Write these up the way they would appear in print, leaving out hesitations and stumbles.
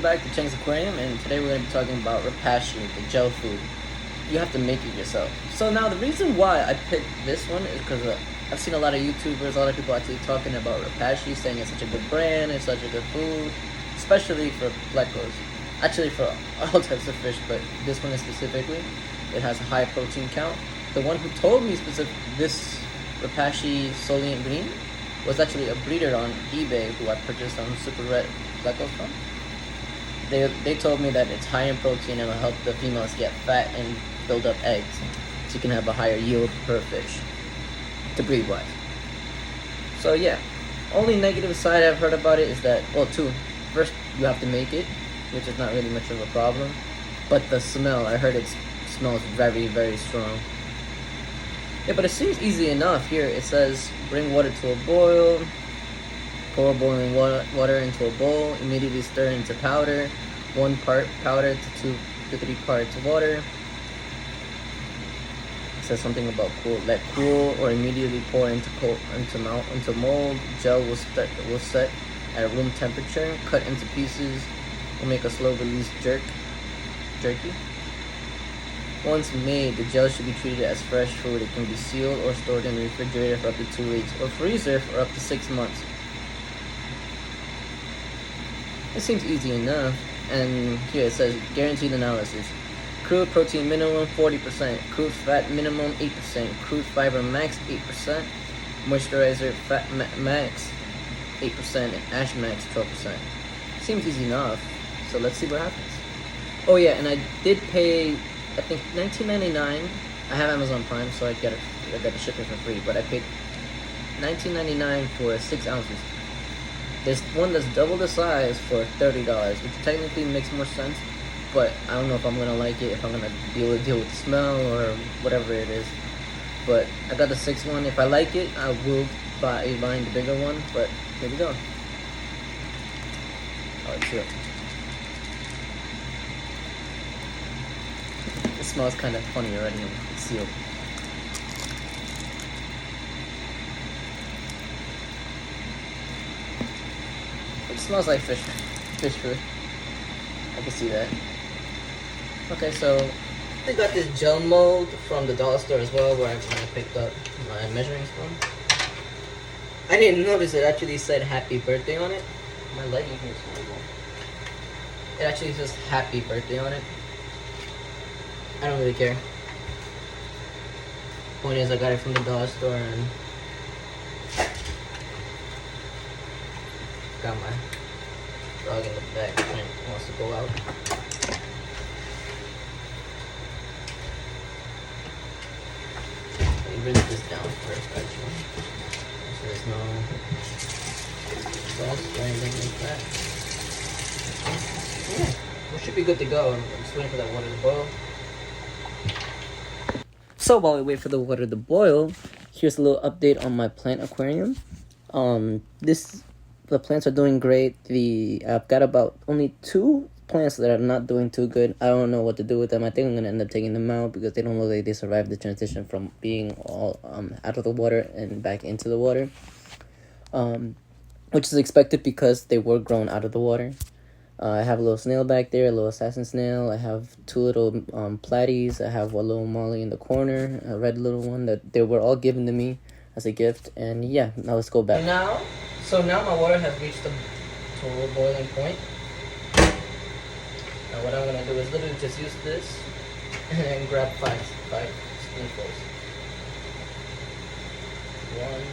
Welcome back to CHENG'S Aquarium, and today we're going to be talking about repashy, the gel food. You have to make it yourself. So now the reason why I picked this one is because I've seen a lot of YouTubers, a lot of people actually talking about repashy, saying it's such a good brand, it's such a good food, especially for plecos. Actually for all types of fish, but this one is specifically, it has a high protein count. The one who told me this repashy soilent green was actually a breeder on eBay who I purchased some super red plecos from. They told me that it's high in protein and will help the females get fat and build up eggs, so you can have a higher yield per fish to breed wise. So yeah, only negative side I've heard about it is that, well, two. First, you have to make it, which is not really much of a problem, but the smell, I heard it smells very, very strong. Yeah, but it seems easy enough. Here it says bring water to a boil, pour boiling water into a bowl, immediately stir into powder, 1 part powder to 2 to 3 parts water. It says something about let cool or immediately pour into mold. Gel will set at room temperature, cut into pieces, will make a slow release jerky. Once made, the gel should be treated as fresh food. It can be sealed or stored in the refrigerator for up to 2 weeks or freezer for up to 6 months. It seems easy enough. And here it says guaranteed analysis. Crude protein minimum 40%, crude fat minimum 8%, crude fiber max 8%, moisturizer fat max 8%, and ash max 12%. Seems easy enough. So let's see what happens. Oh yeah, and I did pay, I think $19.99. I have Amazon Prime, so I got the shipping for free. But I paid $19.99 for 6 ounces. There's one that's double the size for $30, which technically makes more sense. But I don't know if I'm gonna like it, if I'm gonna deal with the smell or whatever it is. But I got the 6 one. If I like it, I will buy the bigger one. But here we go. Oh, it's here. It smells kind of funny already when it's sealed. It smells like fish food. I can see that. Okay, so they got this gel mold from the dollar store as well, where I picked up my measuring spoon. I didn't notice it actually said happy birthday on it. My lighting here is horrible. It actually says happy birthday on it. I don't really care. Point is, I got it from the dollar store and got my dog in the back and wants to go out. Let me bring this down first, actually. So there's no dust or anything like that. Yeah, we should be good to go. I'm just waiting for that water to boil. So while we wait for the water to boil, here's a little update on my plant aquarium. The plants are doing great. I've got about only 2 plants that are not doing too good. I don't know what to do with them. I think I'm gonna end up taking them out because they don't look like they survived the transition from being all out of the water and back into the water, which is expected because they were grown out of the water. I have a little snail back there, a little assassin snail. I have 2 little platies. I have one little molly in the corner, a red little one that they were all given to me as a gift. And yeah, now let's go back. So now my water has reached the total boiling point. Now what I'm gonna do is literally just use this and then grab 5 spoonfuls. 1,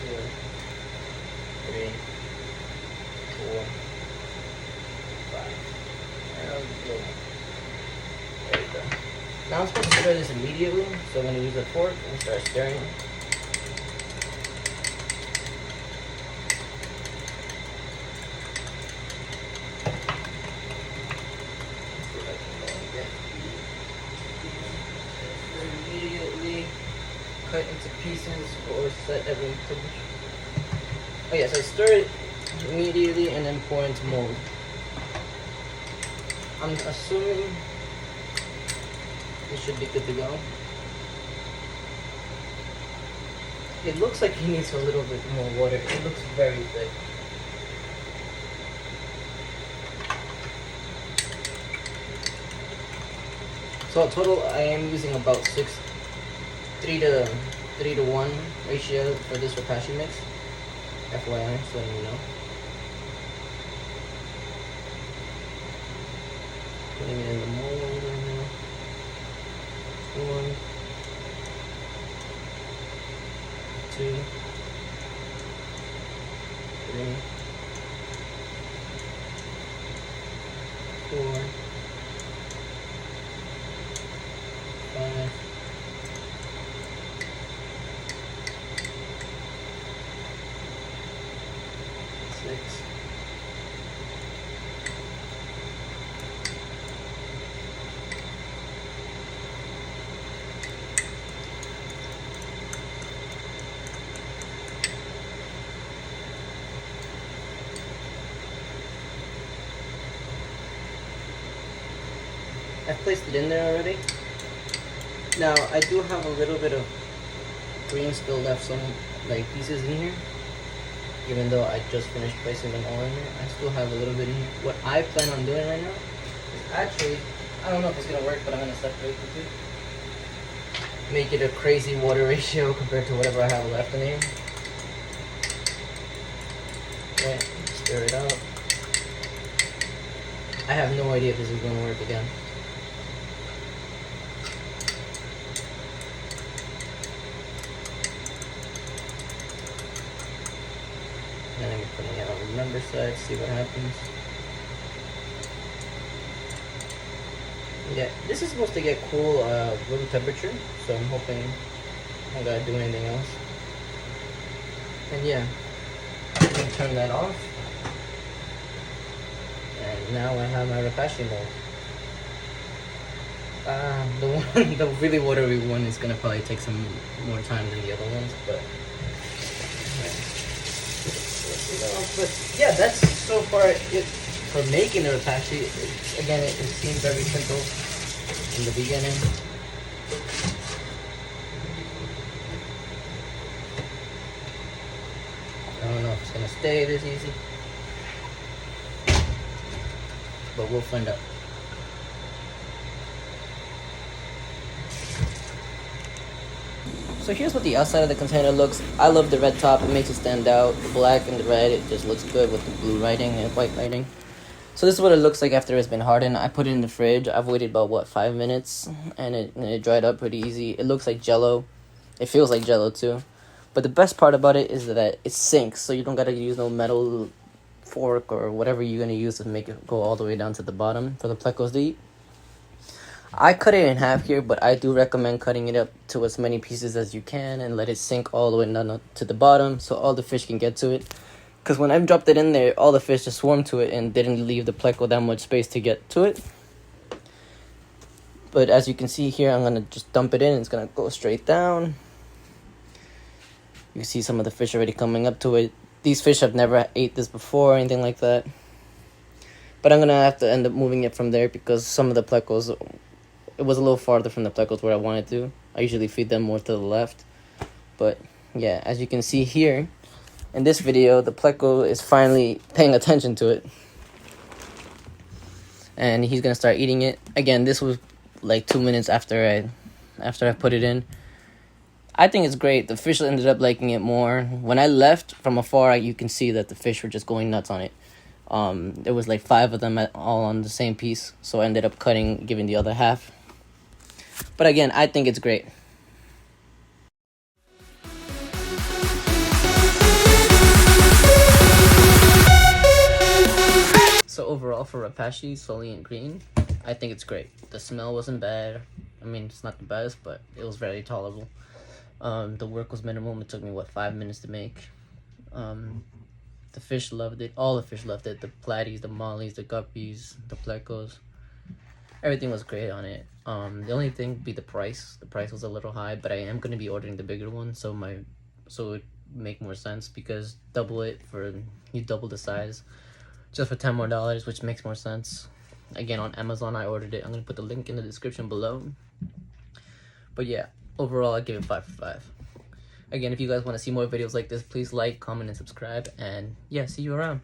2, 3, 4, 5. And I'll just blow. There we go. Now I'm supposed to stir this immediately, so I'm going to use a fork and start stirring. Immediately cut into pieces or set at room temperature. Oh yeah, so stir it immediately and then pour into mold. I'm assuming it should be good to go. It looks like he needs a little bit more water. It looks very thick. So total, I am using about 3 to 1 ratio for this repashy mix. FYI, so letting you know. Putting it in the mold right now. 1, 2, 3, 4, 5, 6, 've placed it in there already. Now I do have a little bit of green still left, some like pieces in here. Even though I just finished placing them all in there, I still have a little bit in here. What I plan on doing right now is actually, I don't know if it's gonna work, but I'm gonna separate the two. Make it a crazy water ratio compared to whatever I have left in here. Okay, stir it up. I have no idea if this is gonna work again. And then we're putting it on the number side, see what happens. Yeah, this is supposed to get cool room temperature, so I'm hoping I don't gotta do anything else. And yeah, I'm gonna turn that off. And now I have my repashy mold. The really watery one is gonna probably take some more time than the other ones, but yeah, that's so far it for making the repashy. Again, it seemed very simple in the beginning. I don't know if it's gonna stay this easy, but we'll find out. So here's what the outside of the container looks. I love the red top, it makes it stand out. The black and the red, it just looks good with the blue writing and white writing. So this is what it looks like after it's been hardened. I put it in the fridge. I've waited about, 5 minutes, and it dried up pretty easy. It looks like Jello. It feels like Jello too. But the best part about it is that it sinks, so you don't gotta use no metal fork or whatever you're gonna use to make it go all the way down to the bottom for the plecos to eat. I cut it in half here, but I do recommend cutting it up to as many pieces as you can and let it sink all the way down to the bottom so all the fish can get to it. Because when I dropped it in there, all the fish just swarmed to it and didn't leave the pleco that much space to get to it. But as you can see here, I'm going to just dump it in. It's going to go straight down. You can see some of the fish already coming up to it. These fish have never ate this before or anything like that. But I'm going to have to end up moving it from there because some of the plecos, it was a little farther from the plecos where I wanted to. I usually feed them more to the left. But yeah, as you can see here, in this video, the pleco is finally paying attention to it. And he's going to start eating it. Again, this was like 2 minutes after I put it in. I think it's great. The fish ended up liking it more. When I left from afar, you can see that the fish were just going nuts on it. There was like 5 of them all on the same piece. So I ended up giving the other half. But again, I think it's great. So overall for repashy, soilent green, I think it's great. The smell wasn't bad. I mean, it's not the best, but it was very tolerable. The work was minimal. It took me 5 minutes to make. The fish loved it. All the fish loved it. The platies, the mollies, the guppies, the plecos. Everything was great on it. The only thing would be the price. The price was a little high, but I am going to be ordering the bigger one, so it would make more sense because you double the size just for $10 more, which makes more sense. Again, on Amazon, I ordered it. I'm going to put the link in the description below. But yeah, overall, I give it 5 for 5. Again, if you guys want to see more videos like this, please like, comment, and subscribe. And yeah, see you around.